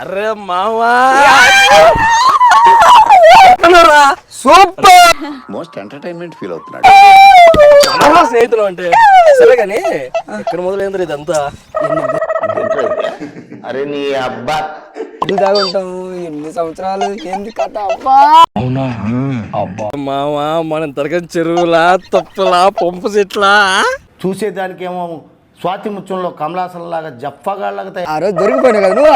అరే మావా super most entertainment feel అవుతున్నాడు. చాలా స్నేహితులు అంటే సరే కానీ ఎక్కడ మొదలైంది ఇదంతా? అరే నీ అబ్బా ఎన్ని తాగుంటాము ఎన్ని సంవత్సరాలు ఏంది కథ అబ్బా. అవునా అబ్బా మావా మనం తరగతి చెరువులా తప్పులా పంపు చెట్లా చూసేదానికేమో స్వాతి ముత్యంలో కమలాసనలాగా జఫ్ఫగాళ్ళగా ఆ రోజు దొరికిపోయినా కదా నువ్వు.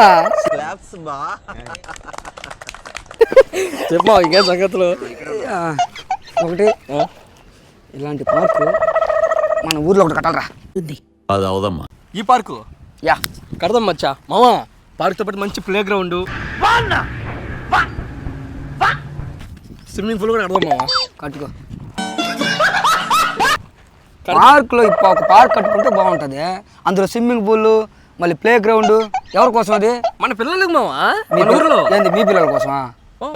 చెప్పా ఇంకే సంగతులు. ఒకటి ఇలాంటి పార్కు మన ఊర్లో ఒకటి కట్టాలరా. అది అవదమ్మా. ఈ పార్కు యా కడదాం మచ్చా మావా. పార్క్ తో పాటు మంచి ప్లే గ్రౌండ్, స్విమ్మింగ్ పూల్ కూడా కడదాం మావా. కట్టుకో. పార్కులో ఇప్పుడు ఒక పార్క్ కట్టుకుంటే బాగుంటుంది. అందులో స్విమ్మింగ్ పూల్ మళ్ళీ ప్లే గ్రౌండ్ ఎవరి కోసం అది? మన పిల్లలకు మావా. మీ ఊర్లో ఏంది మీ పిల్లల కోసమా?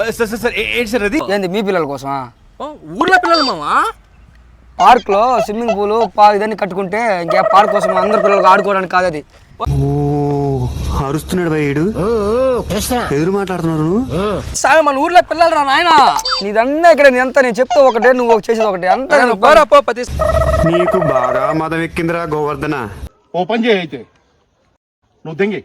ఏంటి సార్ అది? ఏంది మీ పిల్లల కోసమా? ఊర్లో పిల్లలు మావా. పార్క్లో స్విమ్మింగ్ పూల్ ఇదన్నీ కట్టుకుంటే ఇంకా పార్క్ కోసం అందరు పిల్లలకు ఆడుకోవడానికి కాదు అది. అరుస్తున్నాడు భయ్యుడు, ఎదురు మాట్లాడుతున్నారు. సాయం మన ఊర్లో పిల్లలు రా నాయన. నీదంతా ఇక్కడ అంతా నేను చెప్తా ఒకటే, నువ్వు చేసేది ఒకటే అంతా. నీకు బాగా మదం ఎక్కిందిరా గోవర్ధన. ఓ పని చేయి అయితే నువ్వు దెంగి